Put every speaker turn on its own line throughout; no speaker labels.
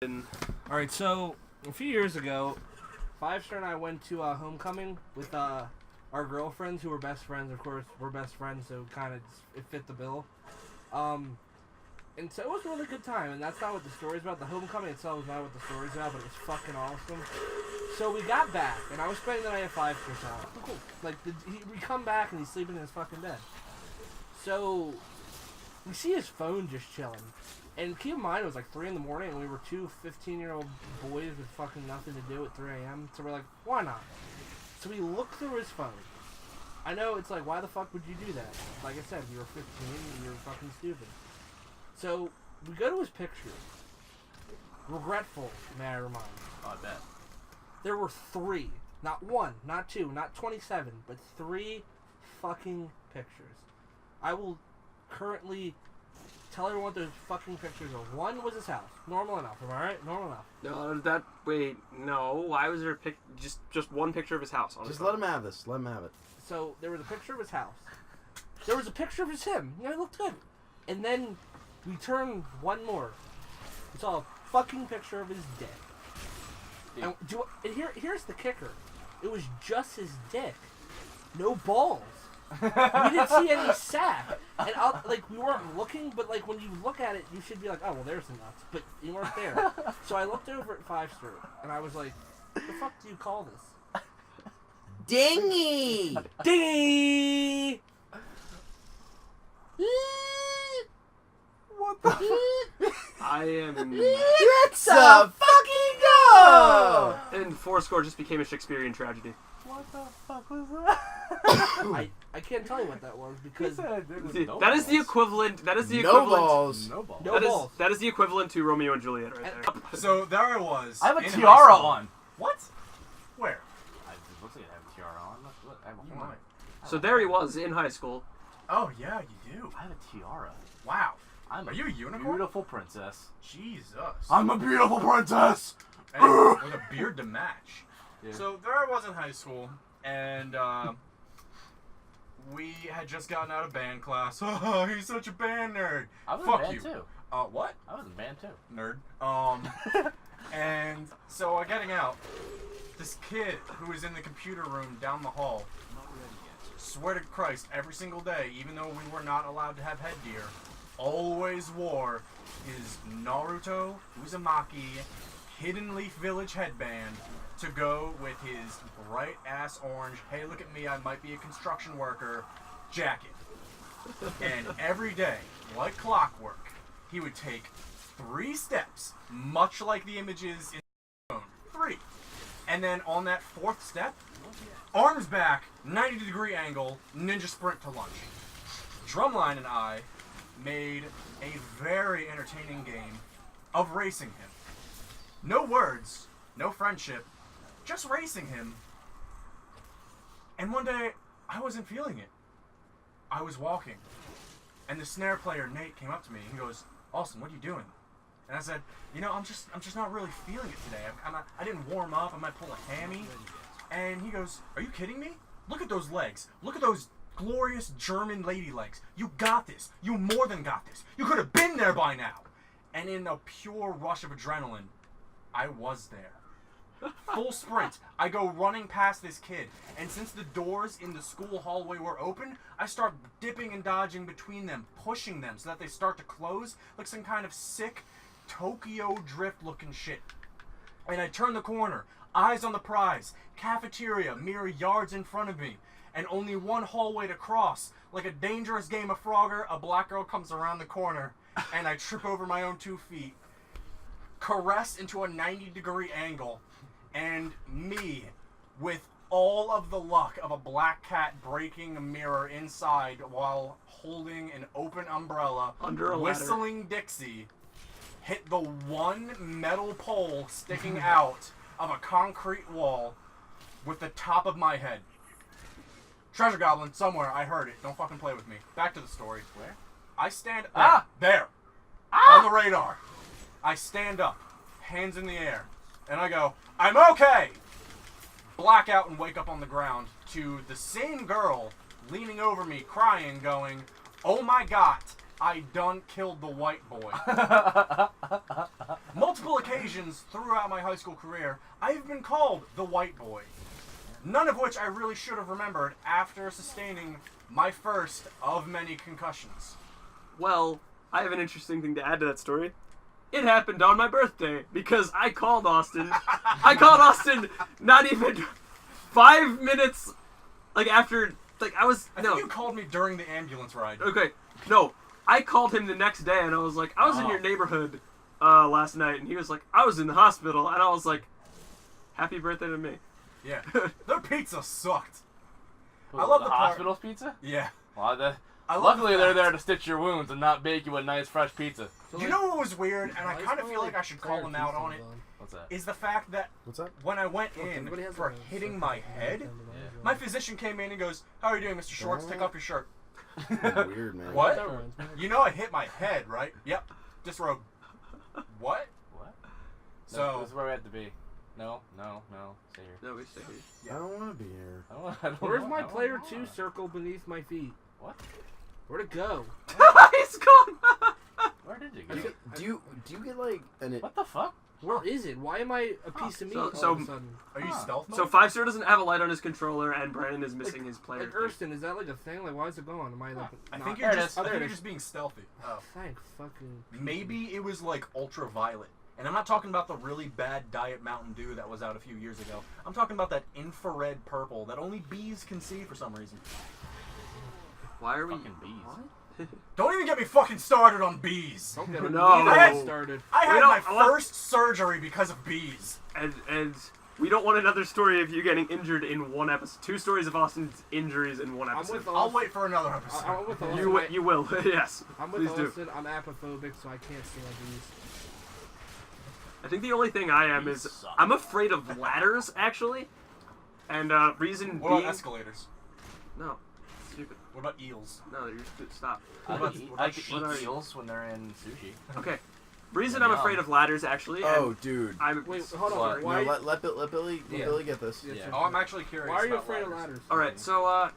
Alright, so a few years ago, 4Score and I went to homecoming with our girlfriends who were best friends. Of course, we're best friends, so kind of it fit the bill. And so it was a really good time, and that's not what the story's about. The homecoming itself was not what the story's about, but it was fucking awesome. So we got back, and I was spending the night at 4Score's house. Oh, cool. Like, we come back, and he's sleeping in his fucking bed. So we see his phone just chilling. And keep in mind, it was like 3 in the morning, and we were two 15-year-old boys with fucking nothing to do at 3 a.m. So we're like, why not? So we look through his phone. I know it's like, why the fuck would you do that? Like I said, you were 15 and you were fucking stupid. So we go to his pictures. Regretful, may I remind.
Oh, I bet.
There were 3, not 1, not 2, not 27, but 3 fucking pictures. I will currently tell everyone what those fucking pictures are. 1 was his house. Normal enough, am I right? Normal enough.
No. Why was there just one picture of his house?
Just let him have this. Let him have it.
So there was a picture of his house. There was a picture of him. Yeah, it looked good. And then we turned one more. We saw a fucking picture of his dick.
Yeah.
And here's the kicker. It was just his dick. No balls. We didn't see any sack. And we weren't looking, but like when you look at it, you should be like, oh, well, there's the nuts. But you weren't there. So I looked over at 4Score, and I was like, what the fuck do you call this?
Dingy!
Dingy!
What the?
I am.
Let's fucking go!
And 4Score just became a Shakespearean tragedy.
What the fuck was that?
I can't tell you what that was because
That is the equivalent. That is the
No
equivalent.
balls.
No balls.
No balls.
That is the equivalent to Romeo and Juliet, right there.
So there I was.
I have a
in
tiara
high school.
on.
What? Where?
It looks like I have a tiara on. Look, I have a
You
horn.
might.
So there he was in high school.
Oh yeah, you do.
I have a tiara.
Wow.
I'm
Are you a unicorn?
beautiful princess.
Jesus.
I'm a beautiful princess.
And with a beard to match.
Yeah.
So there I was in high school, and we had just gotten out of band class. Oh, he's such a band nerd.
I was
Fuck
in band
you.
too.
What?
I was in band too.
Nerd. And so getting out, this kid who was in the computer room down the hall, swear to Christ, every single day, even though we were not allowed to have headgear, always wore his Naruto Uzumaki Hidden Leaf Village headband to go with his bright ass orange, hey look at me, I might be a construction worker, jacket. And every day, like clockwork, he would take 3 steps, much like the images in the phone. 3. And then on that 4th step, arms back, 90-degree angle, ninja sprint to lunch. Drumline and I made a very entertaining game of racing him. No words, no friendship, just racing him. And one day, I wasn't feeling it. I was walking, and the snare player, Nate, came up to me, and he goes, Austin, what are you doing? And I said, you know, I'm just not really feeling it today. I didn't warm up, I might pull a hammy. And he goes, are you kidding me? Look at those legs. Look at those glorious German lady legs. You got this. You more than got this. You could have been there by now. And in a pure rush of adrenaline, I was there. Full sprint. I go running past this kid. And since the doors in the school hallway were open, I start dipping and dodging between them, pushing them so that they start to close like some kind of sick Tokyo Drift looking shit. And I turn the corner. Eyes on the prize. Cafeteria, mere yards in front of me. And only one hallway to cross. Like a dangerous game of Frogger, a black girl comes around the corner, and I trip over my own 2 feet. Caress into a 90-degree angle. And me, with all of the luck of a black cat breaking a mirror inside while holding an open umbrella,
Under a ladder.
whistling Dixie, hit the one metal pole sticking out of a concrete wall with the top of my head. Treasure Goblin, somewhere, I heard it. Don't fucking play with me. Back to the story.
Where?
I stand
Ah!
there.
Ah!
On the radar. I stand up, hands in the air, and I go, I'm okay! Black out and wake up on the ground to the same girl leaning over me, crying, going, oh my god, I done killed the white boy. Multiple occasions throughout my high school career, I've been called the white boy. None of which I really should have remembered after sustaining my first of many concussions.
Well, I have an interesting thing to add to that story. It happened on my birthday because I called Austin. I called Austin not even 5 minutes, like after, like I was,
I
no.
think you called me during the ambulance ride.
Okay, no. I called him the next day and I was like, I was in your neighborhood last night, and he was like, I was in the hospital, and I was like, happy birthday to me.
Yeah. Their pizza sucked.
Who,
I love
the
the part-
hospital's pizza.
Yeah.
Well,
I love
luckily
the
they're
fact-
there to stitch your wounds and not bake you a nice fresh pizza.
So,
You know what was weird, and I
why is
kind of
my,
feel like I should call
tire
them out
keys
on it,
still on?
What's that?
is the fact that
What's up?
when I went
Look,
in
everybody has
for
their own
hitting
stuff.
my head, my physician came in and goes, "How are you doing, Mr. Schwartz? Take off your shirt."
Weird, man.
What?
That runs, man.
You know I hit my head, right? Yep. Disrobe. What?
What?
So,
This is where we have to be. No. Stay here.
No, we stay here.
I don't want to be here.
I don't
Where's
know,
my
I don't
player
know.
2 circle beneath my feet?
What?
Where'd it go?
He's gone!
Where did you
Do
go?
you, do you get like an...
What the fuck?
Where is it? Why am I a piece of meat all
So-
of a sudden?
are you
Huh.
stealth mode?
So 5-star doesn't have a light on his controller, and Brandon is missing his player.
Like Erston, is that like a thing? Like, why is it gone? Am I like?
I
not-
think
There
you're
it
just,
is.
I
Oh, there
think
it
you're
is.
just being stealthy. Oh.
Thank fucking.
Maybe it was like ultraviolet. And I'm not talking about the really bad Diet Mountain Dew that was out a few years ago. I'm talking about that infrared purple that only bees can see for some reason.
Why are we...
Fucking bees.
What?
Don't even get me fucking started on bees.
Don't get it.
No.
Get started.
I
We
had
don't-
my
I want-
first surgery because of bees.
And we don't want another story of you getting injured in one episode. 2 stories of Austin's injuries in one
I'm
episode.
with
I'll
Austin.
wait for another episode.
I'm with Austin.
You will, yes.
I'm with
Please do.
Austin. I'm apophobic, so I can't stand these.
I think the only thing I am
These
is
suck.
I'm afraid of ladders, actually. And reason
What
being...
about escalators?
No. Stupid.
What about eels?
No, you're stop.
I
What
can
about-
eat,
what
I
about
can
what are
eat
you?
eels when they're in sushi.
Okay. Reason I'm afraid of ladders, actually.
Oh,
and
dude.
I'm...
Wait, hold on.
What?
Why?
No, let Billy get this.
Yes,
Yeah.
sir.
Oh, I'm actually curious.
Why are you
about
afraid of
ladders.
ladders?
Alright, so,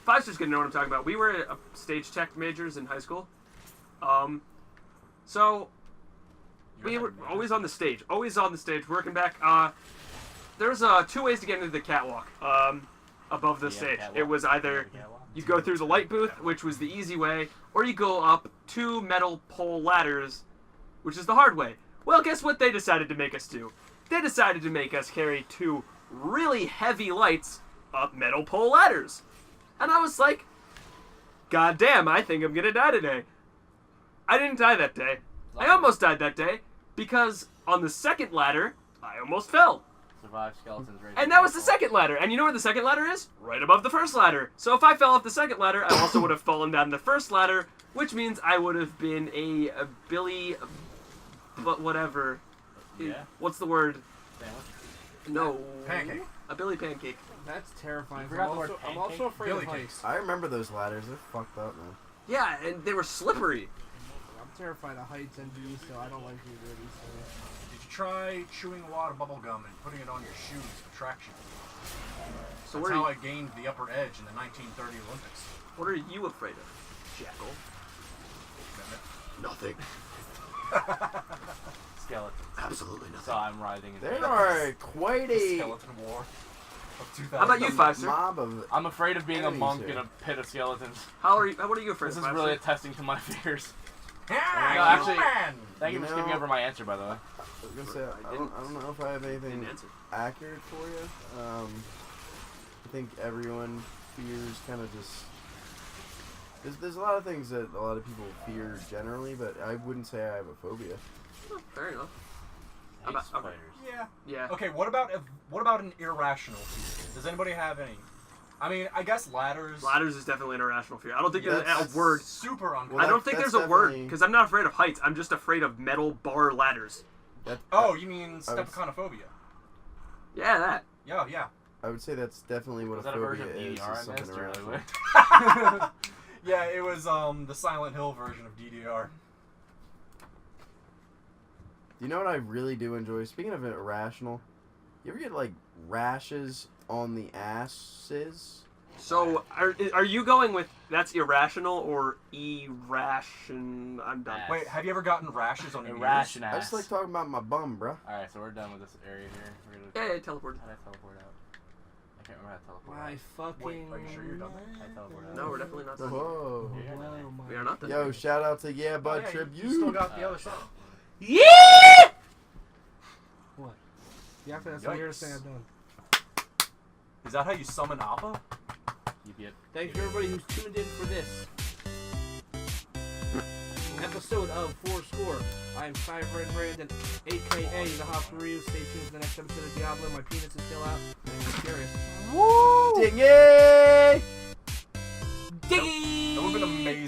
5-star's gonna know what I'm talking about. We were stage tech majors in high school. So...
You're
We
not
were
major.
always on the stage, working back. There's 2 ways to get into the catwalk above the
Yeah,
stage.
catwalk.
It was either
Yeah, catwalk.
you go through the light booth, which was the easy way, or you go up 2 metal pole ladders, which is the hard way. Well, guess what they decided to make us do? They decided to make us carry 2 really heavy lights up metal pole ladders. And I was like, God damn, I think I'm gonna die today. I didn't die that day. I almost died that day because on the second ladder, I almost fell.
Survive skeletons. raise
And
the
that was the
dead.
second ladder. And you know where the second ladder is? Right above the first ladder. So if I fell off the second ladder, I also would have fallen down the first ladder, which means I would have been a Billy... But whatever.
Yeah.
What's the word?
Sandwich.
No.
Pancake.
A Billy pancake.
That's terrifying.
You forgot
I'm
the word
also, I'm
pancake?
also afraid
Billy
of heights.
cakes.
I remember those ladders. They're fucked up, man.
Yeah, and they were slippery.
I'm terrified of heights and bees, so I don't like to do these things.
Did you try chewing a lot of bubble gum and putting it on your shoes for traction?
So
That's
what
how
are,
I gained the upper edge in the 1930 Olympics.
what are you afraid of, Jackal?
Nothing.
Skeleton.
Absolutely
So I'm writhing in
There
pain.
are quite
The
a
skeleton war of 2000.
How about you, 5-star?
mob of...
I'm afraid of being a
Enemies
monk
here.
in a pit of skeletons.
What are you afraid
This
of,
is
5-star?
really attesting to my fears.
Yeah,
No, actually-
man.
Thank you
You
for skipping
know-
over my answer, by the way.
I was gonna say, I don't know if I have anything
Didn't answer.
accurate for you. I think everyone fears kind of just... There's a lot of things that a lot of people fear generally, but I wouldn't say I have a phobia.
Oh, fair enough.
Hate
about-
spiders.
Yeah.
Yeah.
Okay, what about an irrational fear? Does anybody have any? I mean, I guess ladders.
Ladders is definitely an irrational fear. I don't think
Yeah,
there's a
that's-
word.
Super uncomfortable.
Well,
I don't think
that's
there's a word,
definitely-
because I'm not afraid of heights. I'm just afraid of metal bar ladders.
Oh, you mean
I was-
stepaconophobia?
Yeah, that.
Yeah, yeah.
I would say that's definitely what
Was
a
that a
phobia
version of
is.
DDR
Is
I
something
missed, or
irrational.
like,
Yeah, it was the Silent Hill version of DDR.
You know what I really do enjoy? Speaking of irrational, you ever get like rashes on the asses?
So, are you going with that's irrational or irration? I'm done.
Ass.
Wait, have you ever gotten rashes on your ears?
Irration
I just like talking about my bum, bruh.
Alright, so we're done with this area here. We're gonna.
Yeah, teleport.
How do I teleport out? I can't remember how to teleport
My
out.
fucking.
Wait, are you sure you're done?
I teleport out.
No, we're definitely not done.
Whoa.
Yeah, you're done.
Whoa,
We are not done.
Yo, shout out to Yeah
Oh,
Bud
yeah,
Tribute.
you still got the other stuff.
Yeah!
What? Yeah, that's the weirdest thing I've done.
Is that how you summon Appa?
Yep.
Thank you everybody who's tuned in for this episode of 4Score. I am Cyber Brandon, aka the Hopperoo. Stay tuned for the next episode of Diablo. My penis is still out. I'm curious.
Woo!
Ding it!
That would have been amazing.